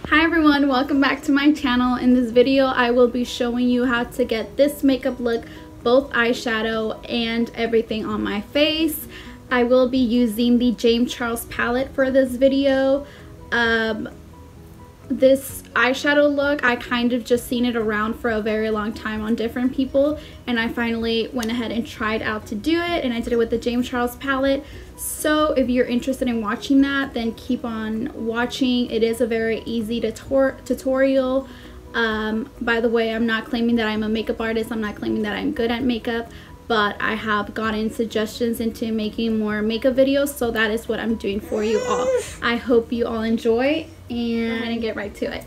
Hi everyone, welcome back to my channel. In this video I will be showing you how to get this makeup look, both eyeshadow and everything on my face. I will be using the James Charles palette for this video. This eyeshadow look, I kind of just seen it around for a very long time on different people, and I finally went ahead and tried out to do it, and I did it with the James Charles palette. So if you're interested in watching that, then keep on watching. It is a very easy tutorial. By the way, I'm not claiming that I'm a makeup artist. I'm not claiming that I'm good at makeup, but I have gotten suggestions into making more makeup videos, so that is what I'm doing for you all. I hope you all enjoy, and I'm gonna get right to it.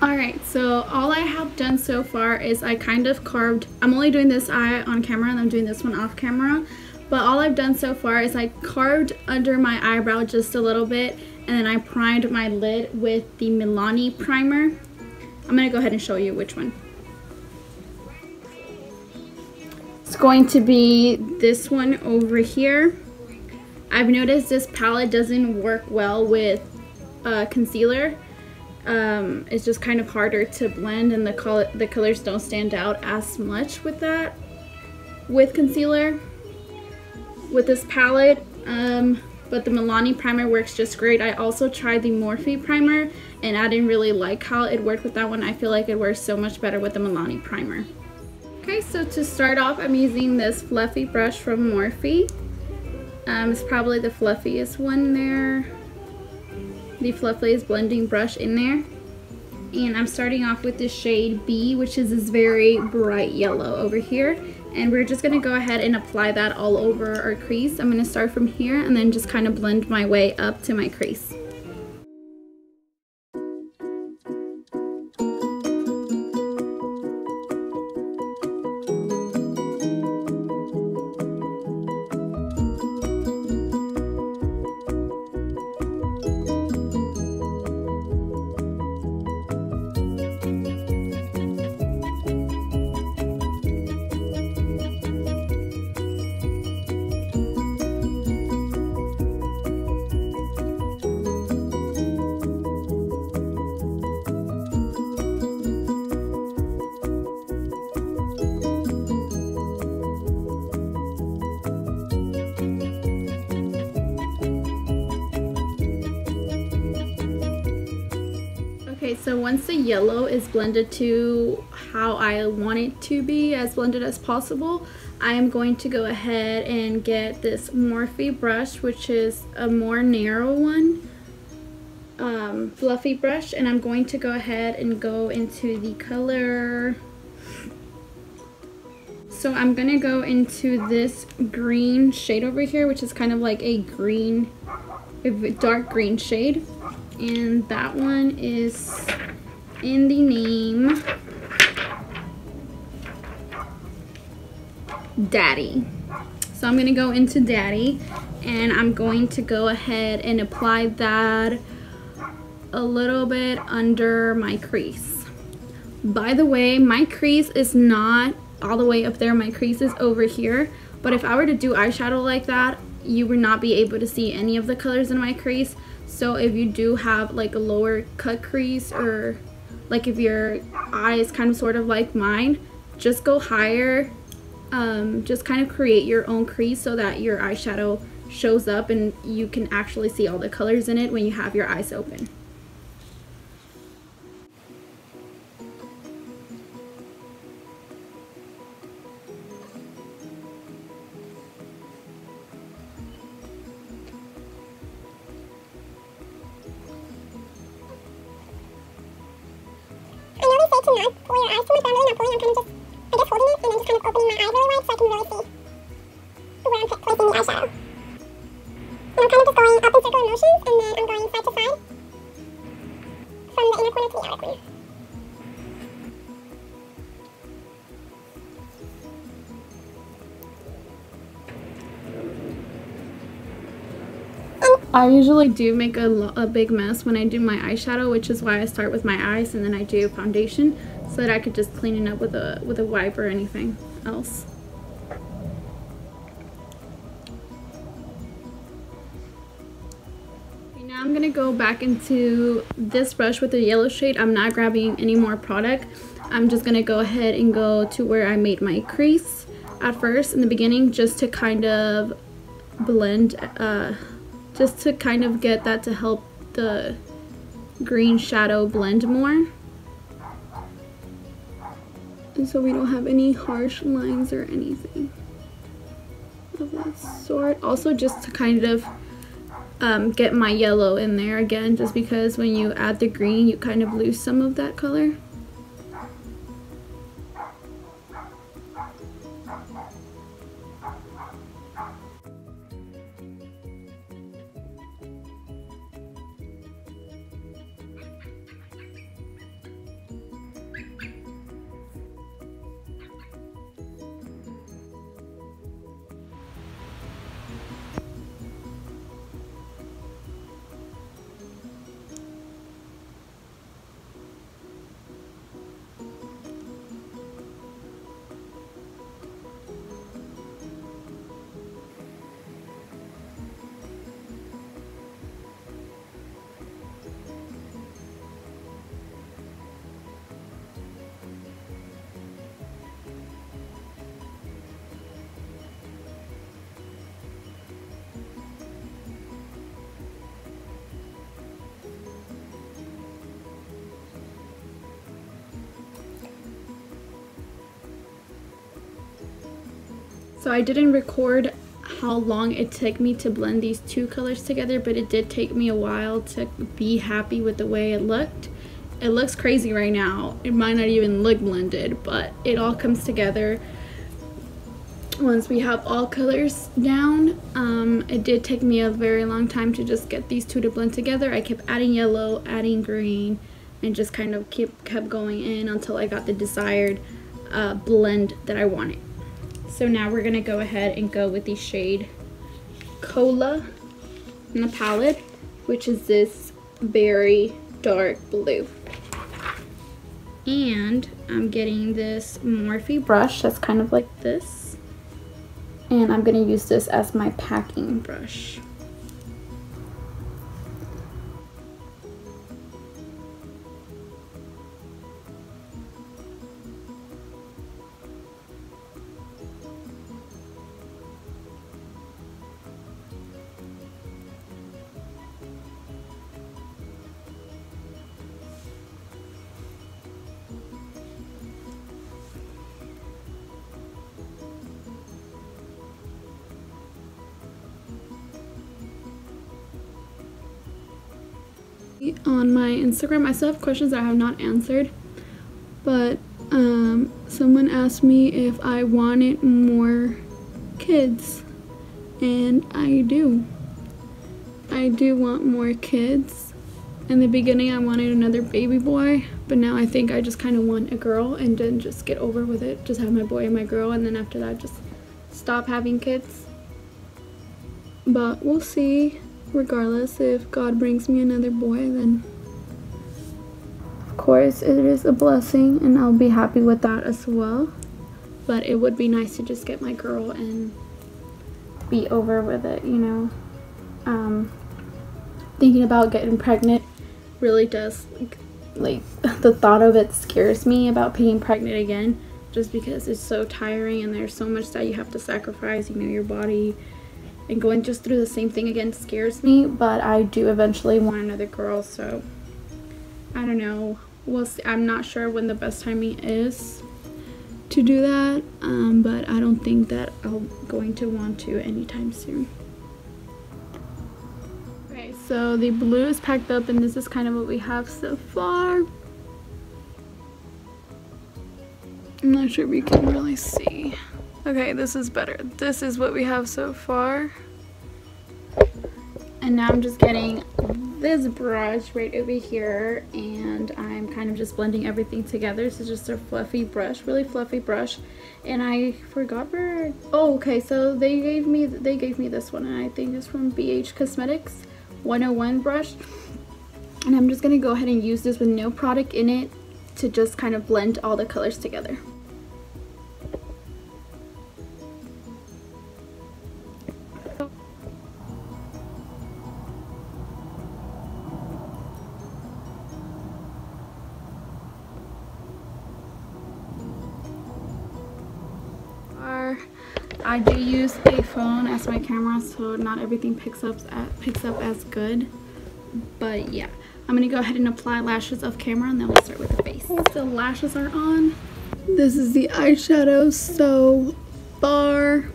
Alright, so all I have done so far is I kind of carved, I'm only doing this eye on camera and I'm doing this one off camera, but all I've done so far is I carved under my eyebrow just a little bit, and then I primed my lid with the Milani primer. I'm gonna go ahead and show you which one. It's going to be this one over here. I've noticed this palette doesn't work well with concealer. It's just kind of harder to blend, and the colors don't stand out as much with that, with concealer, with this palette. But the Milani primer works just great. I also tried the Morphe primer and I didn't really like how it worked with that one. I feel like it works so much better with the Milani primer. Okay, so to start off, I'm using this fluffy brush from Morphe. It's probably the fluffiest one there, the fluffiest blending brush in there. And I'm starting off with the shade B, which is this very bright yellow over here. And we're just gonna go ahead and apply that all over our crease. I'm gonna start from here and then just kind of blend my way up to my crease. Okay, so once the yellow is blended to how I want it to be, as blended as possible, I am going to go ahead and get this Morphe brush, which is a more narrow one, fluffy brush, and I'm going to go ahead and go into the color. So I'm going to go into this green shade over here, which is kind of like a green, a dark green shade. And that one is in the name Daddy. So I'm going to go into Daddy, and I'm going to go ahead and apply that a little bit under my crease. By the way, my crease is not all the way up there. My crease is over here. But if I were to do eyeshadow like that, you would not be able to see any of the colors in my crease. So if you do have like a lower cut crease, or like if your eye is kind of sort of like mine, just go higher. Just kind of create your own crease so that your eyeshadow shows up and you can actually see all the colors in it when you have your eyes open. To not pull your eyes too much, but I'm really not pulling. I'm kind of just, I guess, holding it and then just kind of opening my eyes really wide so I can really see where I'm placing the eyeshadow. And I'm kind of just going up in circular motions, and then I'm going side to side from the inner corner to the outer corner. I usually do make a big mess when I do my eyeshadow, which is why I start with my eyes and then I do foundation, so that I could just clean it up with a wipe or anything else. Okay, now I'm gonna go back into this brush with the yellow shade. I'm not grabbing any more product. I'm just gonna go ahead and go to where I made my crease at first in the beginning, just to kind of blend, just to kind of get that to help the green shadow blend more, and so we don't have any harsh lines or anything of that sort. Also, just to kind of get my yellow in there again, just because when you add the green you kind of lose some of that color. So I didn't record how long it took me to blend these two colors together, but it did take me a while to be happy with the way it looked. It looks crazy right now. It might not even look blended, but it all comes together once we have all colors down. It did take me a very long time to just get these two to blend together. I kept adding yellow, adding green, and just kind of kept going in until I got the desired blend that I wanted. So now we're gonna go ahead and go with the shade Cola in the palette, which is this very dark blue. And I'm getting this Morphe brush that's kind of like this. And I'm gonna use this as my packing brush. On my Instagram, I still have questions that I have not answered, but someone asked me if I wanted more kids, and I do want more kids. In the beginning I wanted another baby boy, but now I think I just kind of want a girl and then just get over with it, just have my boy and my girl, and then after that just stop having kids. But we'll see. Regardless, if God brings me another boy, then of course it is a blessing and I'll be happy with that as well. But it would be nice to just get my girl and be over with it, you know. Thinking about getting pregnant really does, like the thought of it scares me about being pregnant again, just because it's so tiring and there's so much that you have to sacrifice, you know, your body. And going just through the same thing again scares me, but I do eventually want another girl, so I don't know. We'll see. I'm not sure when the best timing is to do that, but I don't think that I'm going to want to anytime soon. Okay, so the blue is packed up, and this is kind of what we have so far. I'm not sure if you can really see. Okay, this is better. This is what we have so far. And now I'm just getting this brush right over here, and I'm kind of just blending everything together. This is just a fluffy brush, really fluffy brush. And I forgot where, oh, okay, so they gave me this one, and I think it's from BH Cosmetics 101 brush. And I'm just gonna go ahead and use this with no product in it to just kind of blend all the colors together. I do use a phone as my camera, so not everything picks up as good. But yeah, I'm gonna go ahead and apply lashes off camera, and then we'll start with the face. Once the lashes are on, this is the eyeshadow so far.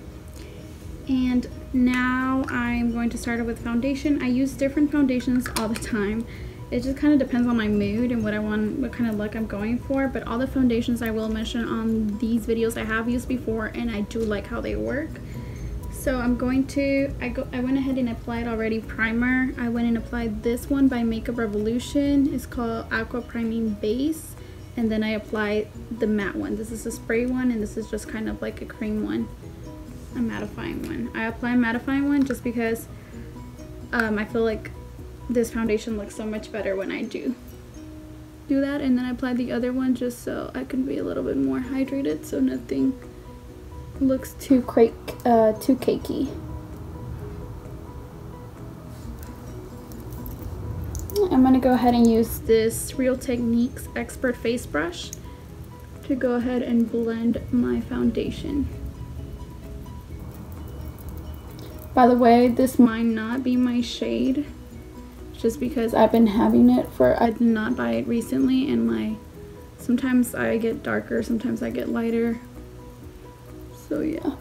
And now I'm going to start with foundation. I use different foundations all the time. It just kind of depends on my mood and what I want, what kind of look I'm going for. But all the foundations I will mention on these videos I have used before, and I do like how they work. So I'm going to, I went ahead and applied already primer. I went and applied this one by Makeup Revolution. It's called Aqua Priming Base. And then I applied the matte one. This is a spray one, and this is just kind of like a cream one, a mattifying one. I apply a mattifying one just because I feel like this foundation looks so much better when I do that. And then I apply the other one just so I can be a little bit more hydrated, so nothing looks too cakey. I'm gonna go ahead and use this Real Techniques Expert Face Brush to go ahead and blend my foundation. By the way, this might not be my shade, just because I've been having it I did not buy it recently, and sometimes I get darker, sometimes I get lighter. So yeah.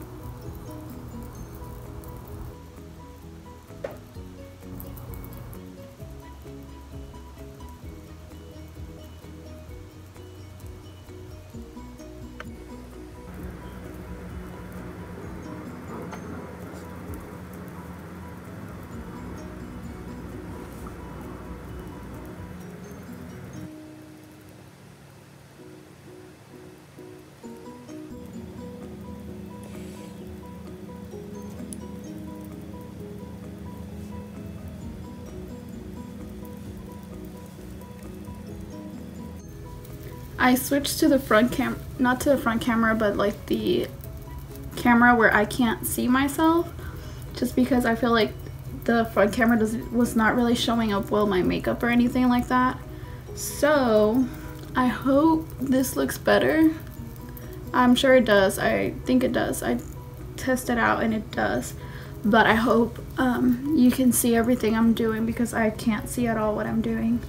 I switched to the front cam, not to the front camera, but like the camera where I can't see myself, just because I feel like the front camera was not really showing up well my makeup or anything like that. So I hope this looks better. I'm sure it does. I think it does. I tested out and it does. But I hope you can see everything I'm doing, because I can't see at all what I'm doing.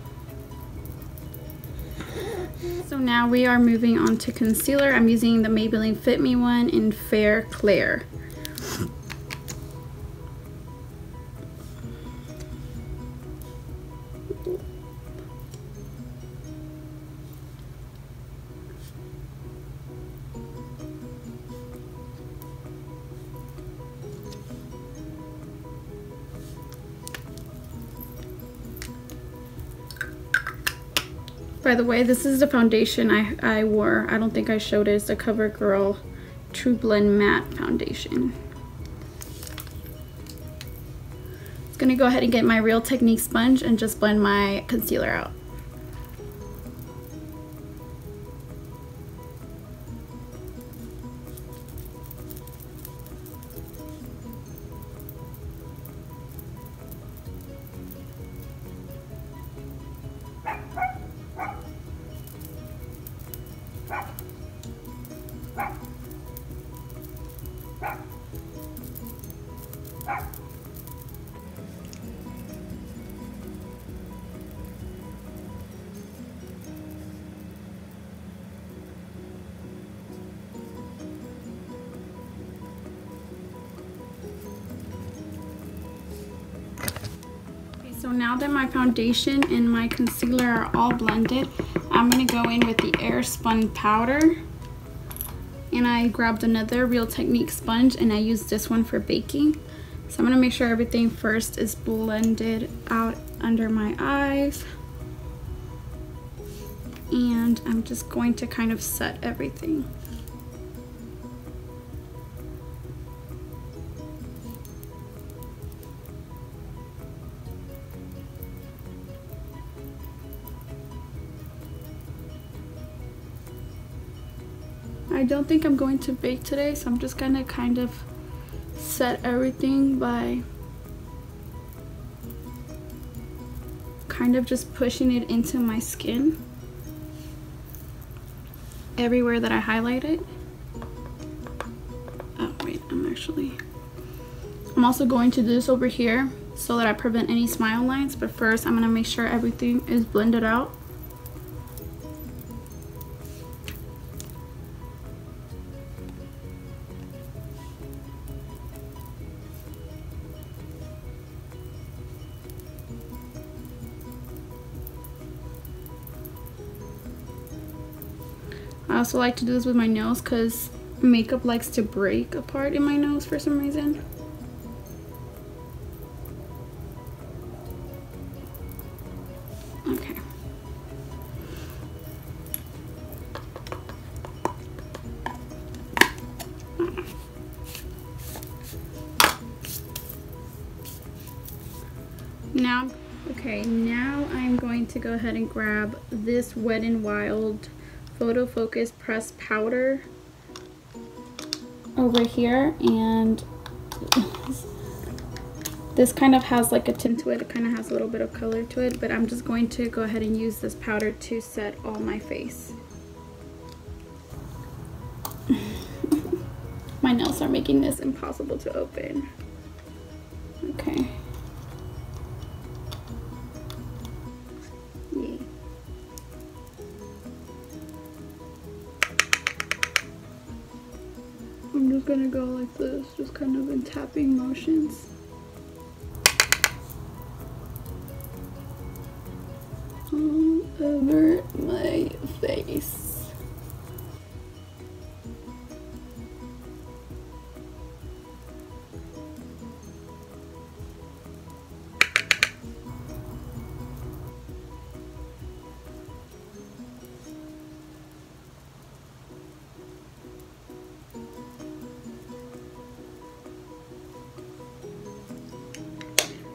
So now we are moving on to concealer. I'm using the Maybelline Fit Me one in Fair Clair. By the way, this is the foundation I wore. I don't think I showed it. It's the CoverGirl True Blend Matte Foundation. I'm gonna go ahead and get my Real Techniques sponge and just blend my concealer out. So now that my foundation and my concealer are all blended, I'm going to go in with the Airspun powder. And I grabbed another Real Techniques sponge, and I used this one for baking. So I'm going to make sure everything first is blended out under my eyes. And I'm just going to kind of set everything. I don't think I'm going to bake today, so I'm just gonna kind of set everything by kind of just pushing it into my skin everywhere that I highlighted. Oh wait, I'm also going to do this over here so that I prevent any smile lines, but first I'm going to make sure everything is blended out. I also like to do this with my nails because makeup likes to break apart in my nose for some reason. Okay. Now I'm going to go ahead and grab this Wet n Wild Photo Focus Pressed Powder over here, and this kind of has like a tint to it. It kind of has a little bit of color to it, but I'm just going to go ahead and use this powder to set all my face. My nails are making this impossible to open. Okay. Yay. I'm just gonna go like this, just kind of in tapping motions. All over my face.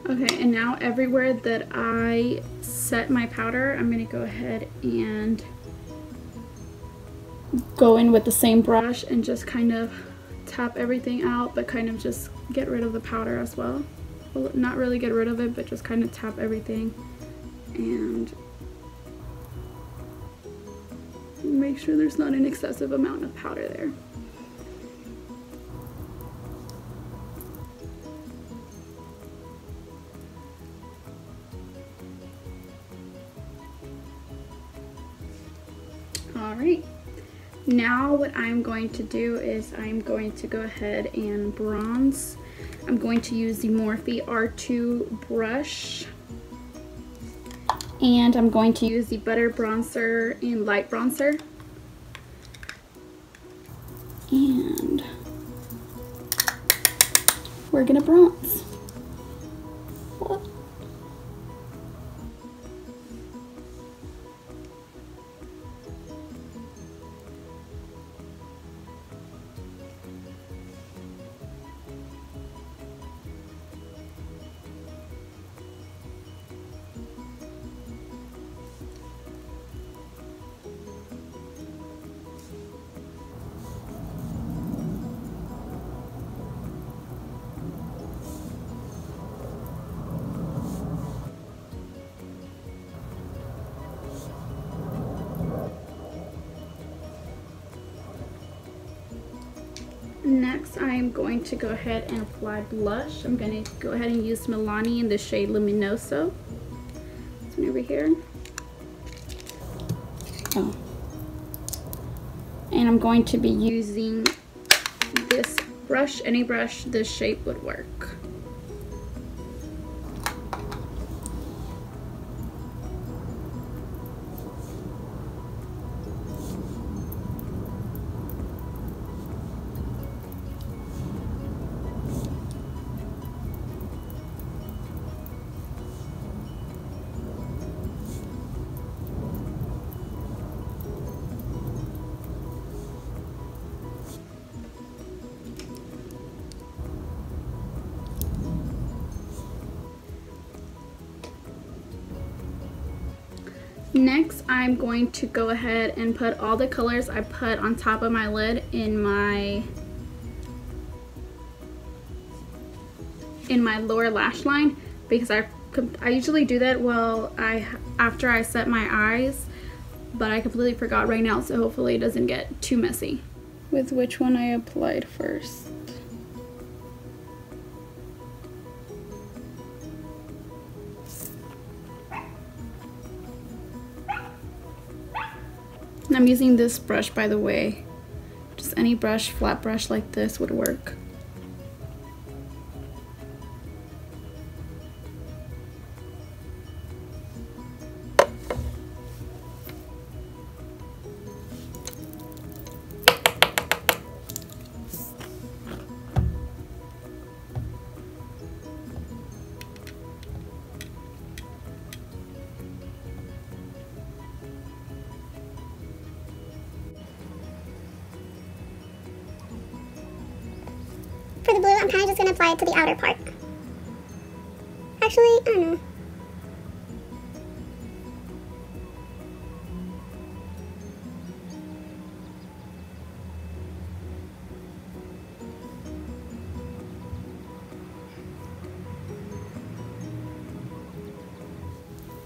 Okay, and now everywhere that I set my powder, I'm going to go ahead and go in with the same brush and just kind of tap everything out, but kind of just get rid of the powder as well. Well, not really get rid of it, but just kind of tap everything and make sure there's not an excessive amount of powder there. Alright, now what I'm going to do is I'm going to go ahead and bronze. I'm going to use the Morphe R2 brush, and I'm going to use the Butter Bronzer in Light Bronzer. And we're gonna bronze. What? Next, I'm going to go ahead and apply blush. I'm going to go ahead and use Milani in the shade Luminoso. This one over here. Oh. And I'm going to be using this brush. Any brush this shape would work. Next, I'm going to go ahead and put all the colors I put on top of my lid in my lower lash line, because I usually do that after I set my eyes, but I completely forgot right now, so hopefully it doesn't get too messy. With which one I applied first. I'm using this brush, by the way. Just any brush, flat brush like this would work. For the blue, I'm kind of just going to apply it to the outer part. Actually, I don't know.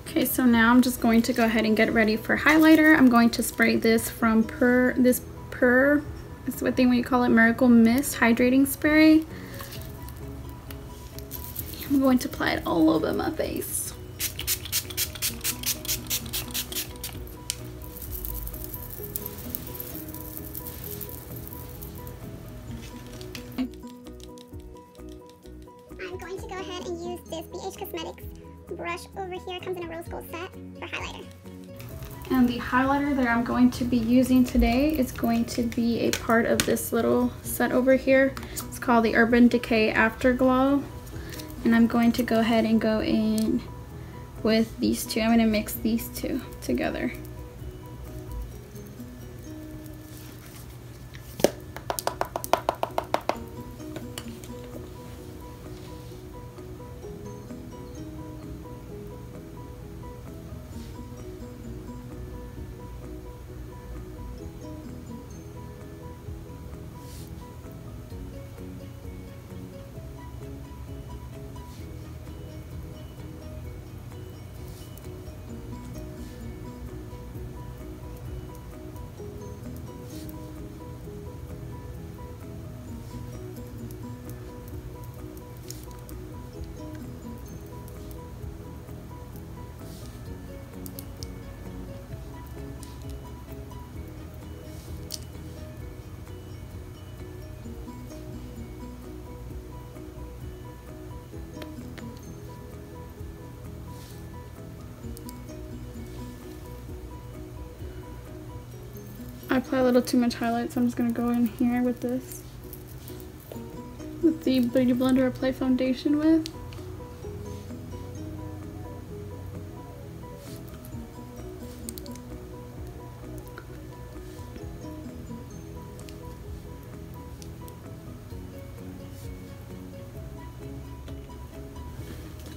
Okay, so now I'm just going to go ahead and get ready for highlighter. I'm going to spray this from That's what thing we call it, Miracle Mist Hydrating Spray. I'm going to apply it all over my face. I'm going to go ahead and use this BH Cosmetics brush over here. It comes in a rose gold set for highlighter. And the highlighter that I'm going to be using today is going to be a part of this little set over here. It's called the Urban Decay Afterglow. And I'm going to go ahead and go in with these two. I'm going to mix these two together. I apply a little too much highlight, so I'm just going to go in here with this. With the Beauty Blender I apply foundation with.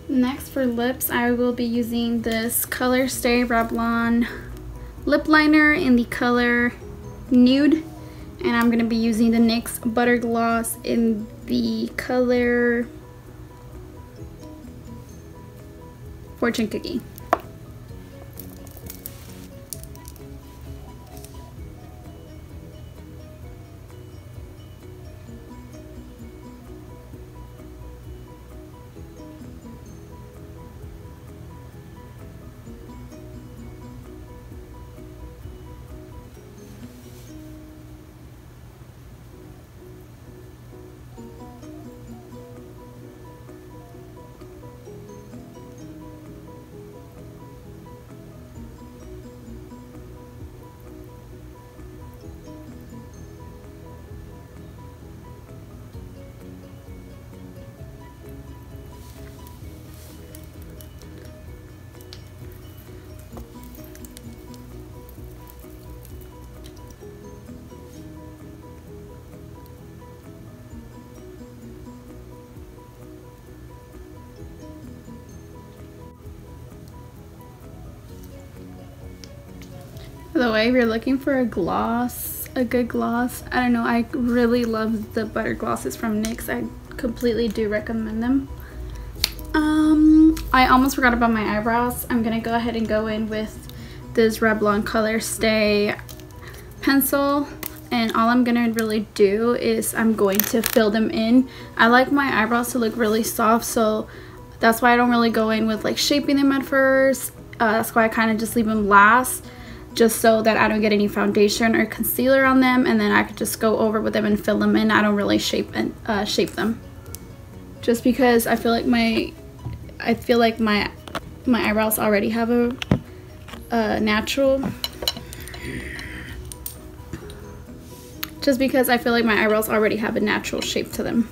Next for lips, I will be using this Colorstay Revlon lip liner in the color Nude, and I'm going to be using the NYX Butter Gloss in the color Fortune Cookie. By the way, if you're looking for a gloss, a good gloss, I don't know, I really love the butter glosses from NYX. I completely do recommend them. I almost forgot about my eyebrows. I'm gonna go ahead and go in with this Revlon Colorstay pencil, and all I'm gonna really do is I'm going to fill them in. I like my eyebrows to look really soft, so that's why I don't really go in with like shaping them at first. That's why I kind of just leave them last. just so that I don't get any foundation or concealer on them, and then I could just go over with them and fill them in. I don't really shape them, just because I feel like my eyebrows already have a natural. Just because I feel like my eyebrows already have a natural shape to them.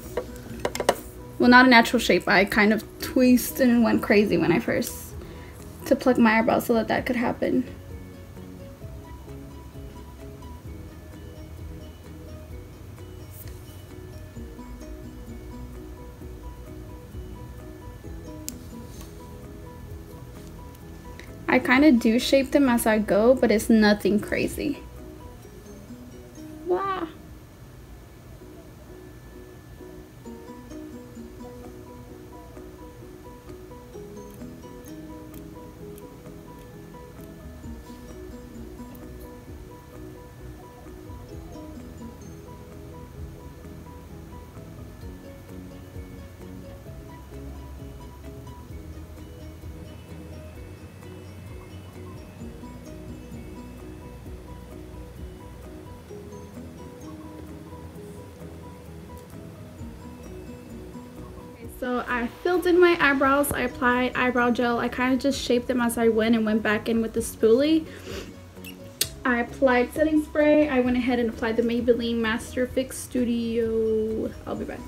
Well, not a natural shape. I kind of twisted and went crazy when I first to pluck my eyebrows so that could happen. I kind of do shape them as I go, but it's nothing crazy. Wow. So I filled in my eyebrows, I applied eyebrow gel, I kind of just shaped them as I went and went back in with the spoolie. I applied setting spray, I went ahead and applied the Maybelline Master Fix Studio. I'll be back.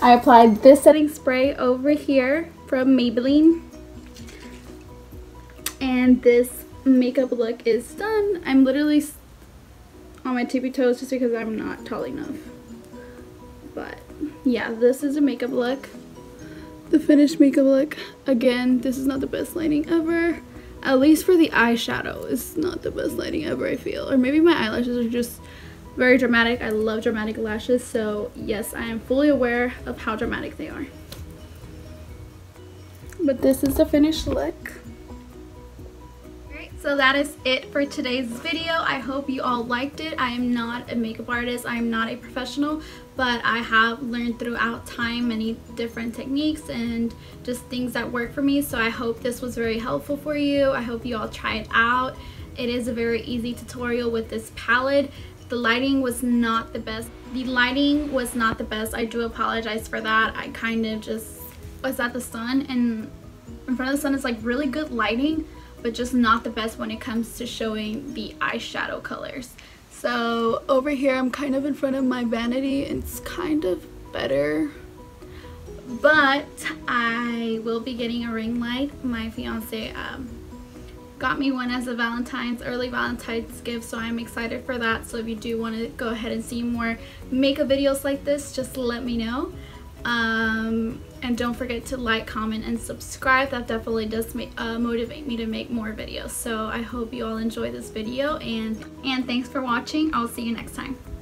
I applied this setting spray over here from Maybelline. And this makeup look is done. I'm literally on my tippy toes just because I'm not tall enough. But yeah, this is a makeup look. The finished makeup look. Again, this is not the best lighting ever. At least for the eyeshadow, it's not the best lighting ever, I feel. Or maybe my eyelashes are just very dramatic. I love dramatic lashes, so yes, I am fully aware of how dramatic they are. But this is the finished look. So that is it for today's video. I hope you all liked it. I am not a makeup artist. I am not a professional, but I have learned throughout time many different techniques and just things that work for me. So I hope this was very helpful for you. I hope you all try it out. It is a very easy tutorial with this palette. The lighting was not the best. I do apologize for that. I kind of just was at the sun, and in front of the sun is like really good lighting, but just not the best when it comes to showing the eyeshadow colors. So over here I'm kind of in front of my vanity. It's kind of better, but I will be getting a ring light. My fiance got me one as a early Valentine's gift, so I'm excited for that. So if you do want to go ahead and see more makeup videos like this, just let me know. And don't forget to like, comment, and subscribe. That definitely does motivate me to make more videos. So I hope you all enjoy this video, and thanks for watching. I'll see you next time.